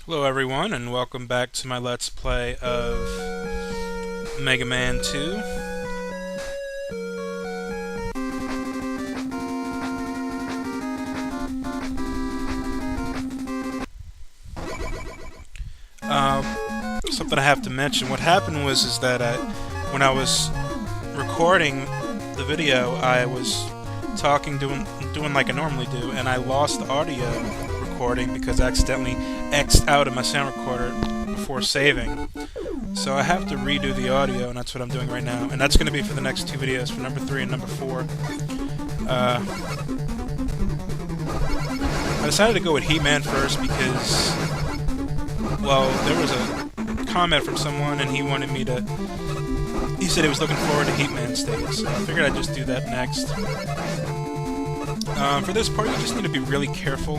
Hello everyone, and welcome back to my Let's Play of Mega Man 2. Something I have to mention. What happened was that when I was recording the video, I was talking, doing like I normally do, and I lost the audio recording because I accidentally X'd out of my sound recorder before saving. So I have to redo the audio, and that's what I'm doing right now. And that's going to be for the next two videos, for number 3 and number 4. I decided to go with He-Man first because, well, there was a comment from someone, and he wanted me to... He said he was looking forward to He-Man stage, so I figured I'd just do that next. For this part, you just need to be really careful,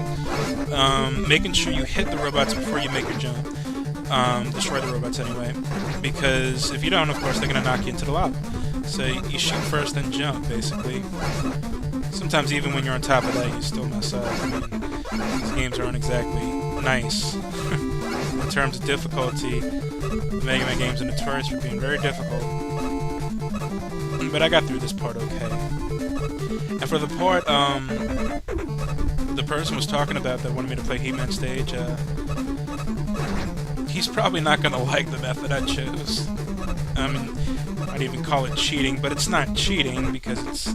making sure you hit the robots before you make your jump. Destroy the robots anyway, because if you don't, of course, they're going to knock you into the lava. So you shoot first, then jump, basically. Sometimes even when you're on top of that, you still mess up. I mean, these games aren't exactly nice. In terms of difficulty, the Mega Man games are notorious for being very difficult. But I got through this part okay. And for the part, the person was talking about that wanted me to play He-Man stage, he's probably not going to like the method I chose. I mean, I'd even call it cheating, but it's not cheating because it's...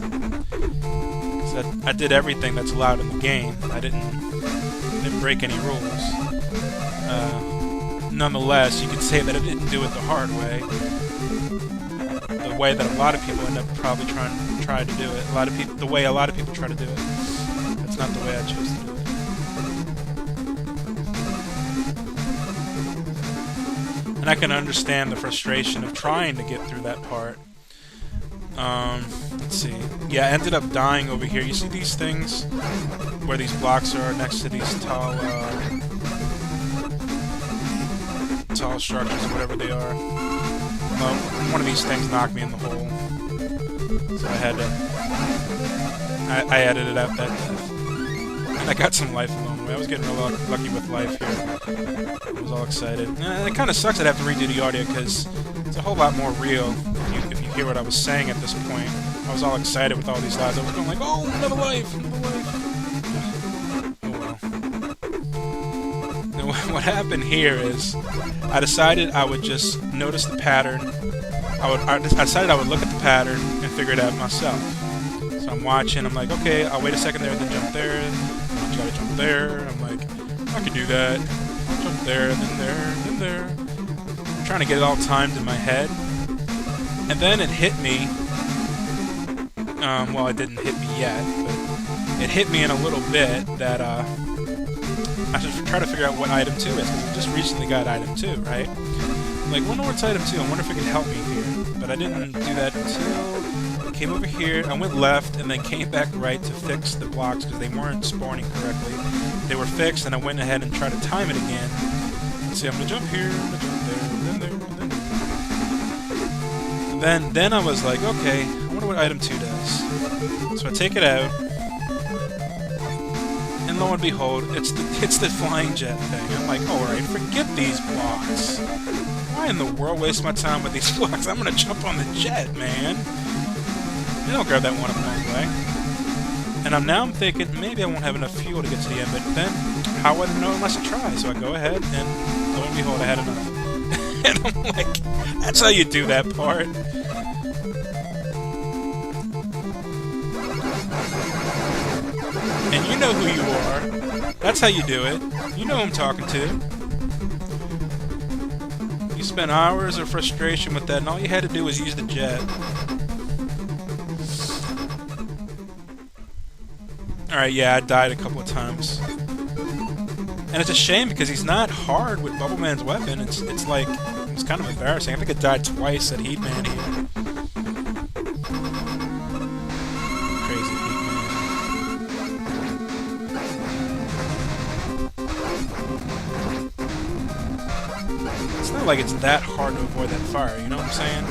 I did everything that's allowed in the game. I didn't break any rules. Nonetheless, you could say that I didn't do it the hard way. The way that a lot of people end up probably try to do it. The way a lot of people try to do it. That's not the way I chose to do it. And I can understand the frustration of trying to get through that part. Let's see. Yeah, I ended up dying over here. You see these things? Where these blocks are next to these tall structures, or whatever they are. Well, one of these things knocked me in the hole. So I had to... I edited out that death. And I got some life along the way. I was getting real lucky with life here. I was all excited. And it kind of sucks I'd have to redo the audio, because it's a whole lot more real if you hear what I was saying at this point. I was all excited with all these lives. I was going like, oh, another life, another life. Oh well. What happened here is, I decided I would just notice the pattern. I decided I would look at the pattern and figure it out myself. So I'm watching, I'm like, okay, I'll wait a second there, then jump there. You gotta jump there. I'm like, I can do that. Jump there, then there, then there. I'm trying to get it all timed in my head. And then it hit me. Well, it didn't hit me yet, but it hit me in a little bit that, I should try to figure out what item 2 is, because we just recently got item 2, right? I'm like, wonder what's item 2, I wonder if it can help me here. But I didn't do that until I came over here, I went left, and then came back right to fix the blocks, because they weren't spawning correctly. They were fixed, and I went ahead and tried to time it again. Let's see, I'm gonna jump here, I'm gonna jump there, then there, then there. And then I was like, okay, I wonder what item 2 does. So I take it out, and lo and behold, it's the flying jet thing. I'm like, alright, forget these blocks. Why in the world waste my time with these blocks? I'm gonna jump on the jet, man. You don't grab that one up the wrong way. And I'm thinking, maybe I won't have enough fuel to get to the end, but then, how would I know unless I try? So I go ahead, and lo and behold, I had enough. And I'm like, that's how you do that part. And you know who you are. That's how you do it. You know who I'm talking to. You spent hours of frustration with that, and all you had to do was use the jet. Alright, yeah, I died a couple of times. And it's a shame, because he's not hard with Bubble Man's weapon. It's like, it's kind of embarrassing. I think I died twice at He-Man here. Crazy He-Man. It's not like it's that hard to avoid that fire, you know what I'm saying?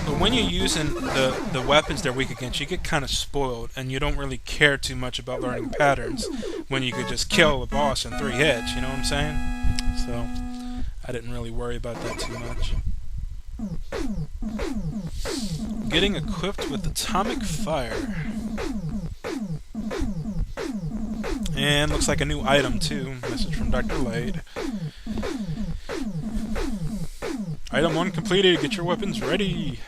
But when you're using the weapons they're weak against, you get kind of spoiled, and you don't really care too much about learning patterns when you could just kill a boss in 3 hits, you know what I'm saying? So, I didn't really worry about that too much. Getting equipped with Atomic Fire. And looks like a new item too. Message from Dr. Light. Item 1 completed. Get your weapons ready.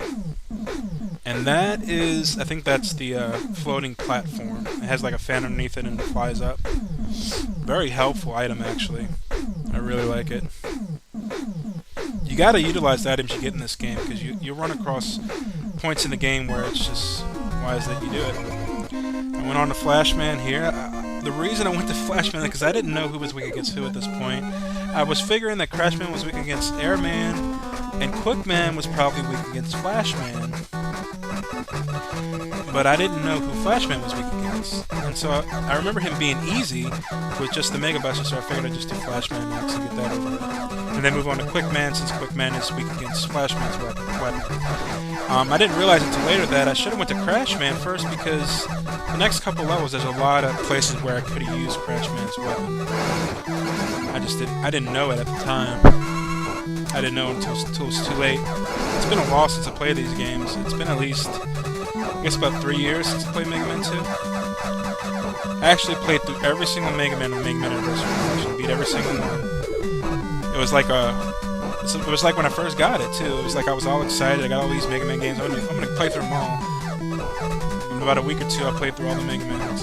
And that is, I think that's the floating platform. It has like a fan underneath it and it flies up. Very helpful item actually. I really like it. You gotta utilize the items you get in this game because you run across points in the game where it's just wise that you do it. I went on to Flashman here. The reason I went to Flashman is because I didn't know who was weak against who at this point. I was figuring that Crashman was weak against Airman, and Quickman was probably weak against Flashman. But I didn't know who Flashman was weak against. And so I remember him being easy with just the Mega Buster, so I figured I'd just do Flashman next and get that over with. And then move on to Quickman, since Quickman is weak against Flashman's weapon. I didn't realize until later that I should have went to Crashman first, because the next couple levels there's a lot of places where I could have used Crashman's weapon. I didn't know it at the time. I didn't know until it was too late. It's been a while since I played these games. It's been at least, I guess, about 3 years since I played Mega Man 2. I actually played through every single Mega Man and Mega Man Anniversary Collection, beat every single one. It was like when I first got it too. It was like I was all excited. I got all these Mega Man games. I'm gonna play through them all. In about a week or two, I played through all the Mega Mans.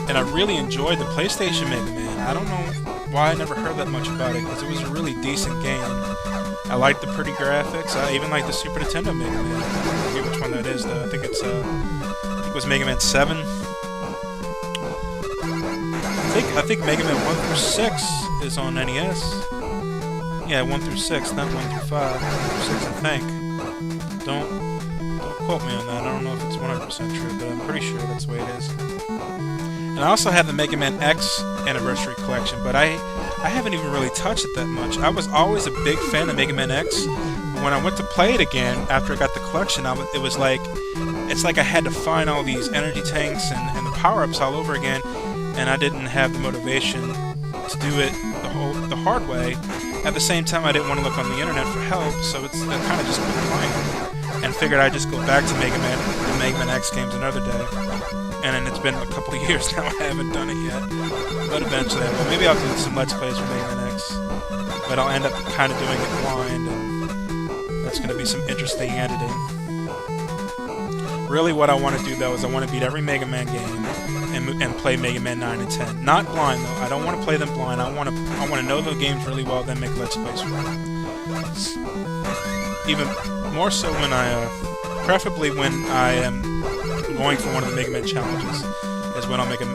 And I really enjoyed the PlayStation Mega Man. I don't know why I never heard that much about it, because it was a really decent game. I liked the pretty graphics. I even liked the Super Nintendo Mega Man. I forget which one that is though. I think it was Mega Man 7. I think Mega Man 1 through 6 is on NES. Yeah, 1 through 6, not 1 through 5. 1 through 6, I think. Don't quote me on that. I don't know if it's 100% true, but I'm pretty sure that's the way it is. And I also have the Mega Man X Anniversary Collection, but I haven't even really touched it that much. I was always a big fan of Mega Man X. When I went to play it again after I got the collection, it was like, it's like I had to find all these energy tanks and the power-ups all over again. And I didn't have the motivation to do it the hard way. At the same time, I didn't want to look on the internet for help, so I kind of just quit playing it. And figured I'd just go back to the Mega Man X games another day. And then it's been a couple of years now, I haven't done it yet. But eventually I will. Maybe I'll do some Let's Plays for Mega Man X. But I'll end up kind of doing it blind, and that's going to be some interesting editing. Really what I want to do, though, is I want to beat every Mega Man game and play Mega Man 9 and 10. Not blind, though. I don't want to play them blind. I want to know the games really well, then make Let's Plays for them. Even more so when preferably when I am going for one of the Mega Man challenges, is when I'll make a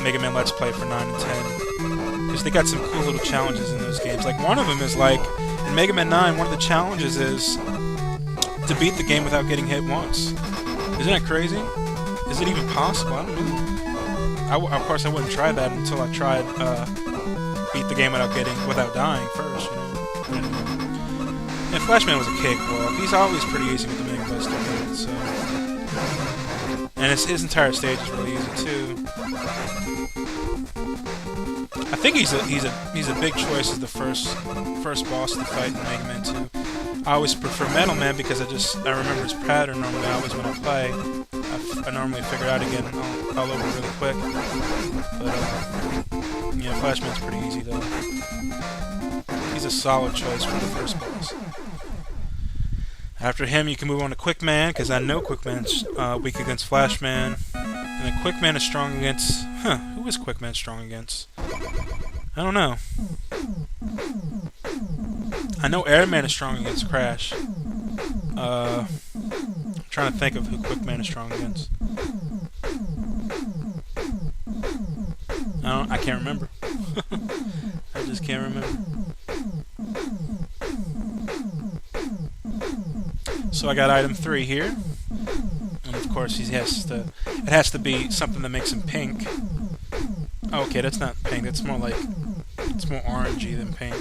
Mega Man Let's Play for 9 and 10. Because they got some cool little challenges in those games. Like, one of them is like, in Mega Man 9, one of the challenges is to beat the game without getting hit once. Isn't that crazy? Is it even possible? I don't know. Of course, I wouldn't try that until I tried beat the game without dying first, you know. And Flashman was a cakewalk. He's always pretty easy with the Mega Buster, so. And his entire stage is really easy too. I think he's a big choice as the first boss to fight in Mega Man 2. I always prefer Metal Man because I remember his pattern normally. Always when I play, I normally figure it out again all over really quick. But yeah, Flashman's pretty easy though. He's a solid choice for the first boss. After him, you can move on to Quickman, because I know Quickman's weak against Flashman. And then Quickman is strong against... who is Quickman strong against? I don't know. I know Airman is strong against Crash. I'm trying to think of who Quickman is strong against. I can't remember. I just can't remember. So I got item 3 here, and of course it has to be something that makes him pink. Okay, that's not pink. That's more like, it's more orangey than pink.